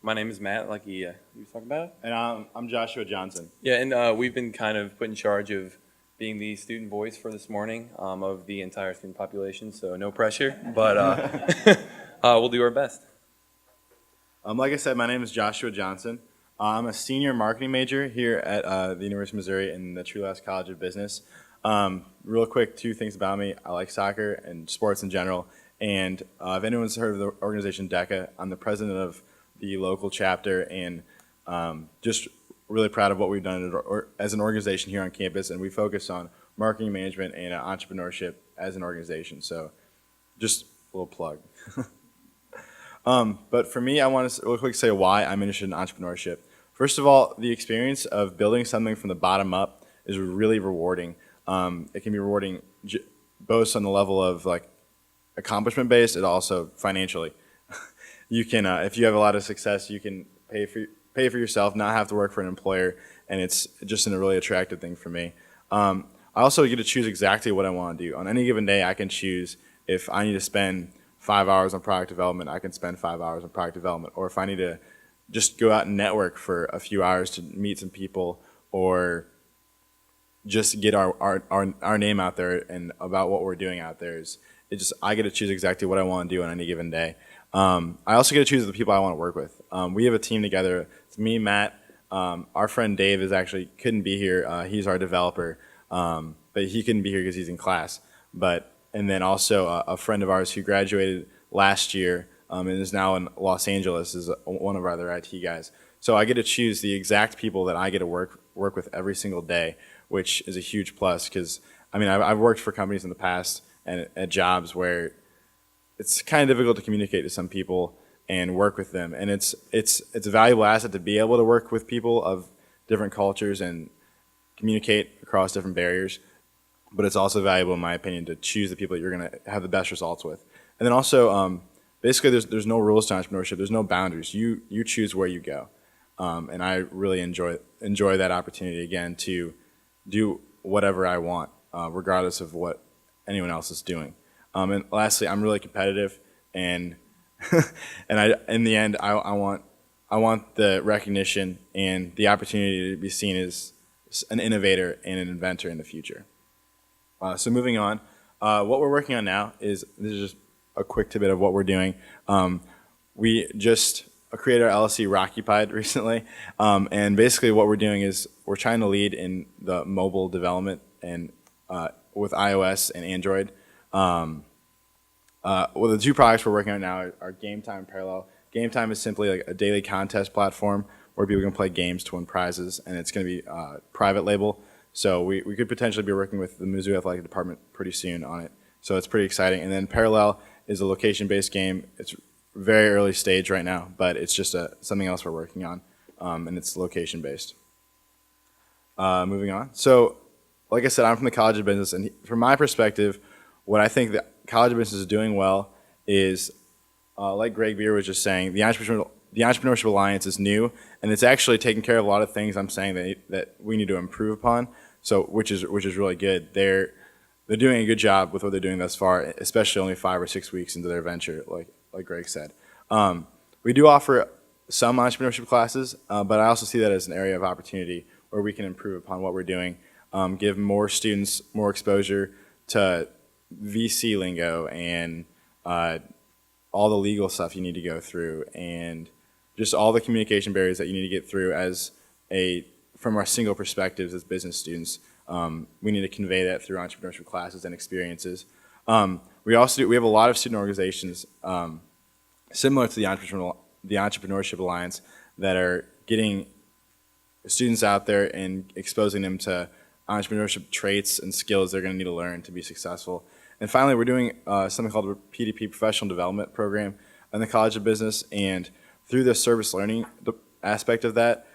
My name is Matt, like you was talking about. And I'm Joshua Johnson. Yeah, and we've been kind of put in charge of being the student voice for this morning of the entire student population, so no pressure, but we'll do our best. Like I said, my name is Joshua Johnson. I'm a senior marketing major here at the University of Missouri in the Truelouse College of Business. Real quick, two things about me. I like soccer and sports in general. And if anyone's heard of the organization DECA, I'm the president of the local chapter, and just really proud of what we've done as an organization here on campus. And we focus on marketing management and entrepreneurship as an organization. So just a little plug. But for me, I want to real quick say why I'm interested in entrepreneurship. First of all, the experience of building something from the bottom up is really rewarding. It can be rewarding both on the level of like accomplishment based and also financially. You can, if you have a lot of success, you can pay for yourself, not have to work for an employer, and it's just a really attractive thing for me. I also get to choose exactly what I want to do. On any given day, I can choose if I need to spend 5 hours on product development, I can spend 5 hours on product development. Or if I need to just go out and network for a few hours to meet some people, or just get our name out there and about what we're doing out there, I get to choose exactly what I want to do on any given day. I also get to choose the people I want to work with. We have a team together. It's me, Matt. Our friend Dave couldn't be here. He's our developer, but he couldn't be here because he's in class. And then also a friend of ours who graduated last year and is now in Los Angeles is one of our other IT guys. So I get to choose the exact people that I get to work with every single day, which is a huge plus because, I mean, I've worked for companies in the past and at jobs where it's kind of difficult to communicate to some people and work with them. And it's a valuable asset to be able to work with people of different cultures and communicate across different barriers. But it's also valuable, in my opinion, to choose the people that you're going to have the best results with. And then also, basically, there's no rules to entrepreneurship. There's no boundaries. You choose where you go. And I really enjoy that opportunity, again, to do whatever I want, regardless of what anyone else is doing. And lastly, I'm really competitive, and in the end, I want the recognition and the opportunity to be seen as an innovator and an inventor in the future. So moving on, what we're working on now this is just a quick tidbit of what we're doing. We just created our LLC Roccupied recently, and basically what we're doing is we're trying to lead in the mobile development and with iOS and Android. Well, the two products we're working on now are Game Time and Parallel. Game Time is simply like a daily contest platform where people can play games to win prizes, and it's going to be private label. So we could potentially be working with the Mizzou Athletic Department pretty soon on it. So it's pretty exciting. And then Parallel is a location-based game. It's very early stage right now, but it's just something else we're working on, and it's location-based. Moving on. So like I said, I'm from the College of Business, and from my perspective, what I think the College of Business is doing well is, like Greg Beer was just saying, the Entrepreneurship Alliance is new, and it's actually taking care of a lot of things I'm saying that we need to improve upon. So, which is really good. They're doing a good job with what they're doing thus far, especially only 5 or 6 weeks into their venture, like Greg said. We do offer some entrepreneurship classes, but I also see that as an area of opportunity where we can improve upon what we're doing, give more students more exposure to VC lingo and all the legal stuff you need to go through, and just all the communication barriers that you need to get through from our single perspectives as business students. We need to convey that through entrepreneurship classes and experiences. We have a lot of student organizations similar to the Entrepreneurship Alliance that are getting students out there and exposing them to entrepreneurship traits and skills they're going to need to learn to be successful. And finally, we're doing something called a PDP Professional Development Program in the College of Business, and through the service learning aspect of that,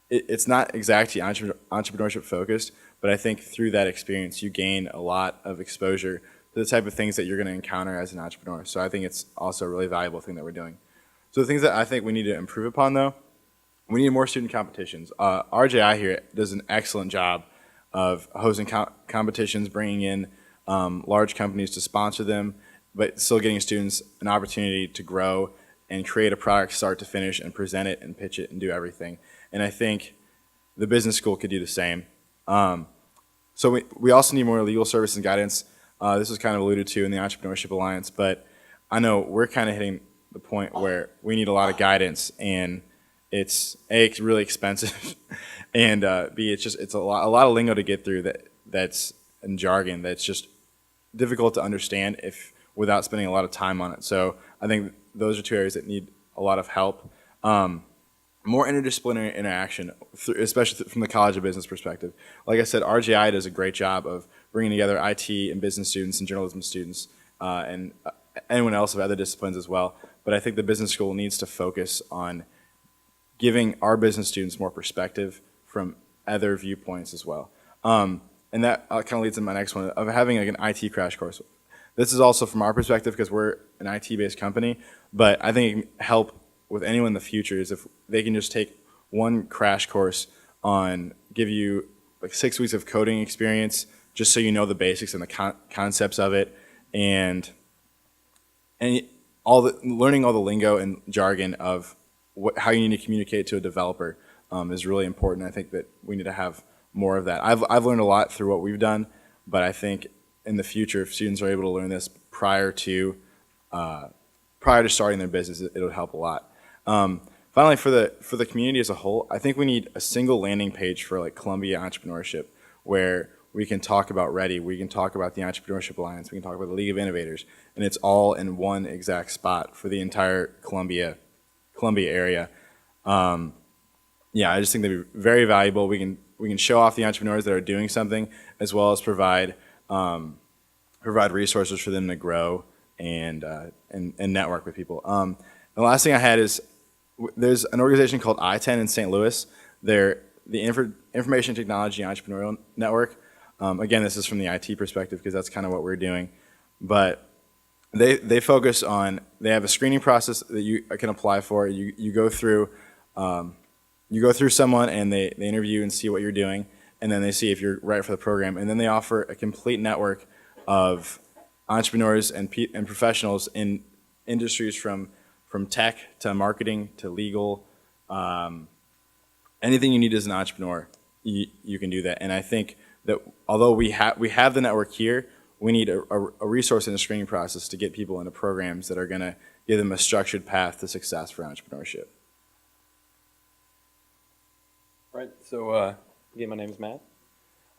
it's not exactly entrepreneurship focused, but I think through that experience you gain a lot of exposure to the type of things that you're going to encounter as an entrepreneur. So I think it's also a really valuable thing that we're doing. So the things that I think we need to improve upon, though, we need more student competitions. RJI here does an excellent job of hosting competitions, bringing in large companies to sponsor them, but still getting students an opportunity to grow and create a product start to finish and present it and pitch it and do everything. And I think the business school could do the same. So we also need more legal service and guidance. This was kind of alluded to in the Entrepreneurship Alliance, but I know we're kind of hitting the point where we need a lot of guidance, and it's really expensive, and B, it's a lot of lingo to get through that's in jargon that's just difficult to understand without spending a lot of time on it. So I think those are two areas that need a lot of help. More interdisciplinary interaction, especially from the College of Business perspective. Like I said, RJI does a great job of bringing together IT and business students and journalism students and anyone else of other disciplines as well. But I think the business school needs to focus on giving our business students more perspective from other viewpoints as well. And that kind of leads to my next one, of having like an IT crash course. This is also from our perspective because we're an IT-based company, but I think it can help with anyone in the future is if they can just take one crash course give you like 6 weeks of coding experience, just so you know the basics and the concepts of it, and learning all the lingo and jargon of how you need to communicate to a developer is really important. I think that we need to have more of that. I've learned a lot through what we've done, but I think in the future, if students are able to learn this prior to starting their business, it'll help a lot. Finally, for the community as a whole, I think we need a single landing page for like Columbia entrepreneurship, where we can talk about REDI, we can talk about the Entrepreneurship Alliance, we can talk about the League of Innovators, and it's all in one exact spot for the entire Columbia area. Yeah, I just think they'd be very valuable. We can show off the entrepreneurs that are doing something, as well as provide resources for them to grow and network with people. The last thing I had is there's an organization called I-10 in St. Louis. They're the Information Technology Entrepreneurial Network. Again, this is from the IT perspective because that's kind of what we're doing. But they focus on, they have a screening process that you can apply for. You go through someone and they interview and see what you're doing, and then they see if you're right for the program. And then they offer a complete network of entrepreneurs and professionals in industries from tech to marketing to legal. Anything you need as an entrepreneur, you can do that. And I think that although we have the network here, we need a resource and a screening process to get people into programs that are going to give them a structured path to success for entrepreneurship. Right, so again, my name is Matt.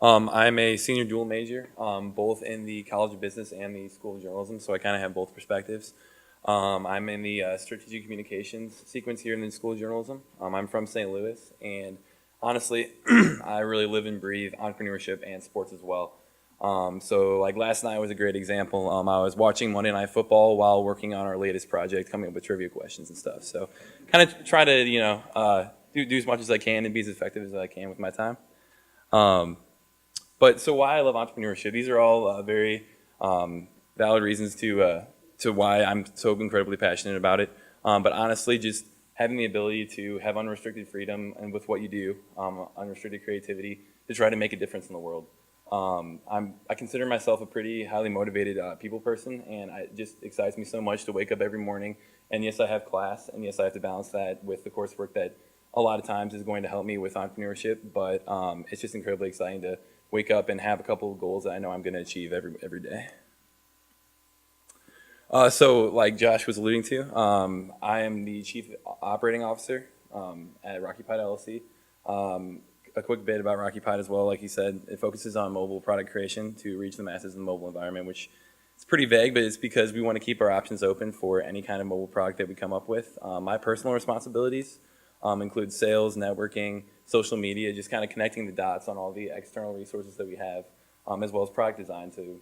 I'm a senior dual major, both in the College of Business and the School of Journalism, so I kind of have both perspectives. I'm in the strategic communications sequence here in the School of Journalism. I'm from St. Louis, and honestly, I really live and breathe entrepreneurship and sports as well. So like last night was a great example. I was watching Monday Night Football while working on our latest project, coming up with trivia questions and stuff. So kind of try to, do as much as I can and be as effective as I can with my time. But so why I love entrepreneurship, these are all very valid reasons to why I'm so incredibly passionate about it. But honestly, just having the ability to have unrestricted freedom and with what you do, unrestricted creativity, to try to make a difference in the world. I consider myself a pretty highly motivated people person, and it just excites me so much to wake up every morning. And yes, I have class, and yes, I have to balance that with the coursework that a lot of times is going to help me with entrepreneurship. But it's just incredibly exciting to wake up and have a couple of goals that I know I'm going to achieve every day. So like Josh was alluding to, I am the Chief Operating Officer at Rocky Pied LLC. A quick bit about Rocky Pied as well, like he said, it focuses on mobile product creation to reach the masses in the mobile environment, which is pretty vague, but it's because we want to keep our options open for any kind of mobile product that we come up with. My personal responsibilities include sales, networking, social media, just kind of connecting the dots on all the external resources that we have, as well as product design to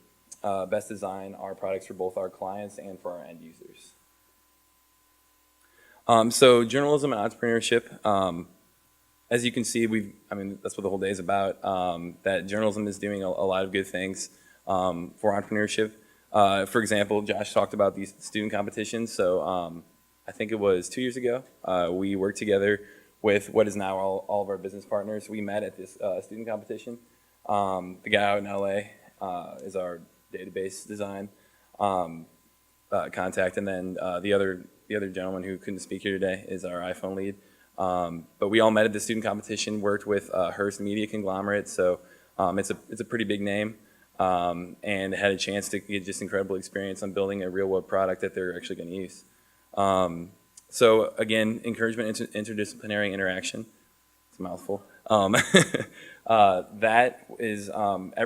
best design our products for both our clients and for our end users. So journalism and entrepreneurship, as you can see, that's what the whole day is about, that journalism is doing a lot of good things for entrepreneurship. For example, Josh talked about these student competitions. So I think it was 2 years ago, we worked together with what is now all of our business partners. We met at this student competition. The guy out in LA is our database design contact, and then the other the other gentleman who couldn't speak here today is our iPhone lead. But we all met at the student competition, worked with Hearst Media Conglomerate, so it's a pretty big name, and had a chance to get just incredible experience on building a real world product that they're actually going to use. So again, encouragement, interdisciplinary interaction. It's a mouthful. That is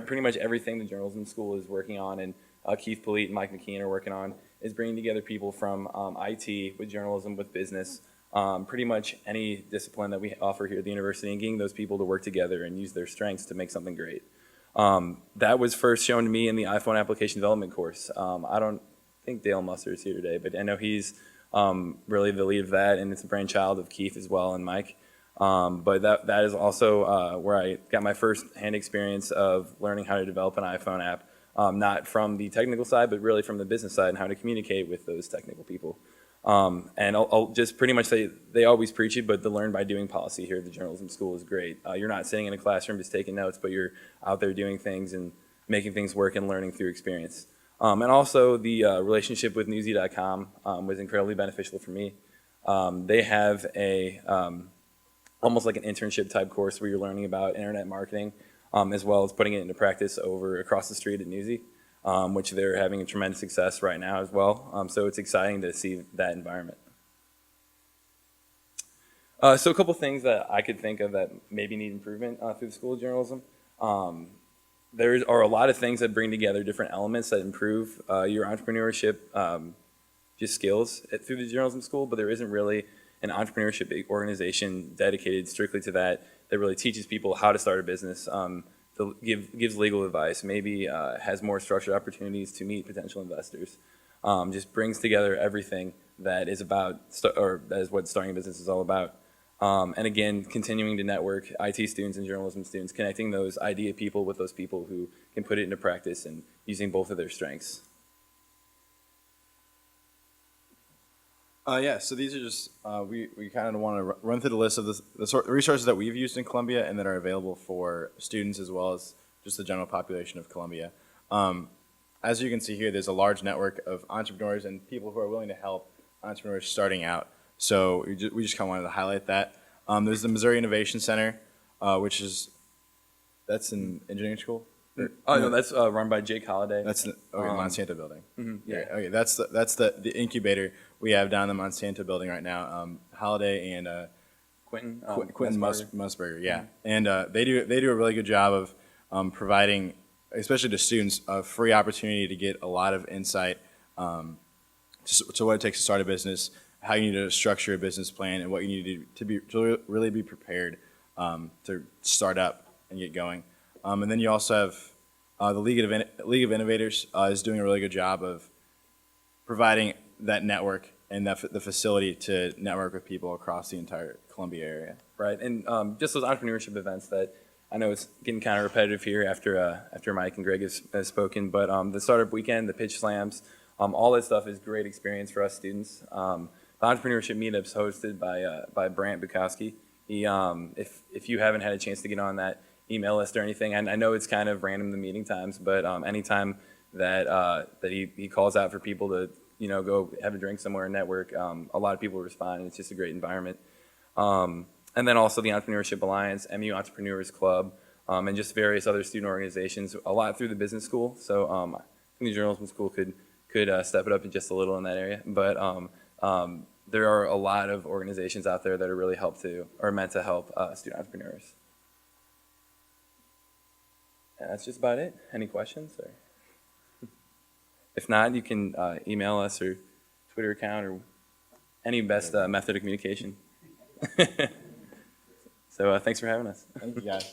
pretty much everything the journalism school is working on, and Keith Polite and Mike McKeon are working on, is bringing together people from IT with journalism, with business, pretty much any discipline that we offer here at the university, and getting those people to work together and use their strengths to make something great. That was first shown to me in the iPhone application development course. I don't think Dale Musser is here today, but I know he's really the lead of that, and it's a brainchild of Keith as well and Mike. But that is also where I got my first-hand experience of learning how to develop an iPhone app, not from the technical side, but really from the business side and how to communicate with those technical people. And I'll just pretty much say they always preach it, but the learn by doing policy here at the journalism school is great. You're not sitting in a classroom just taking notes, but you're out there doing things and making things work and learning through experience. And also the relationship with newsy.com was incredibly beneficial for me. They have a almost like an internship type course where you're learning about internet marketing, as well as putting it into practice over across the street at Newsy, which they're having a tremendous success right now as well. So it's exciting to see that environment. So a couple things that I could think of that maybe need improvement through the School of Journalism. There are a lot of things that bring together different elements that improve your entrepreneurship just skills through the journalism school, but there isn't really an entrepreneurship organization dedicated strictly to that really teaches people how to start a business, gives legal advice, maybe has more structured opportunities to meet potential investors, just brings together everything that is about, or that is what starting a business is all about. And again, continuing to network IT students and journalism students, connecting those idea people with those people who can put it into practice and using both of their strengths. Yeah, so these are just, we kind of want to run through the list of the sort of resources that we've used in Columbia and that are available for students as well as just the general population of Columbia. As you can see here, there's a large network of entrepreneurs and people who are willing to help entrepreneurs starting out. So we just kind of wanted to highlight that. There's the Missouri Innovation Center, that's an engineering school? Oh no, that's run by Jake Holliday. That's the Monsanto building. Yeah. Okay, that's the incubator we have down in the Monsanto building right now. Holiday and Quentin Musburger, yeah, and they do a really good job of providing, especially to students, a free opportunity to get a lot of insight to what it takes to start a business, how you need to structure a business plan, and what you need to really be prepared to start up and get going. And then you also have the League of Innovators is doing a really good job of providing that network and the facility to network with people across the entire Columbia area. Right, and just those entrepreneurship events that I know it's getting kind of repetitive here after Mike and Greg has spoken, but the startup weekend, the pitch slams, all that stuff is great experience for us students. The entrepreneurship meetups hosted by Brant Bukowski. He, if you haven't had a chance to get on that email list or anything, and I know it's kind of random the meeting times, but anytime that he calls out for people to go have a drink somewhere and network, a lot of people respond, and it's just a great environment. And then also the Entrepreneurship Alliance, MU Entrepreneurs Club, and just various other student organizations, a lot through the business school. So I think the journalism school could step it up just a little in that area, but there are a lot of organizations out there that are really meant to help student entrepreneurs. And that's just about it. Any questions? Or if not, you can email us or Twitter account or any best method of communication. So thanks for having us. Thank you, guys.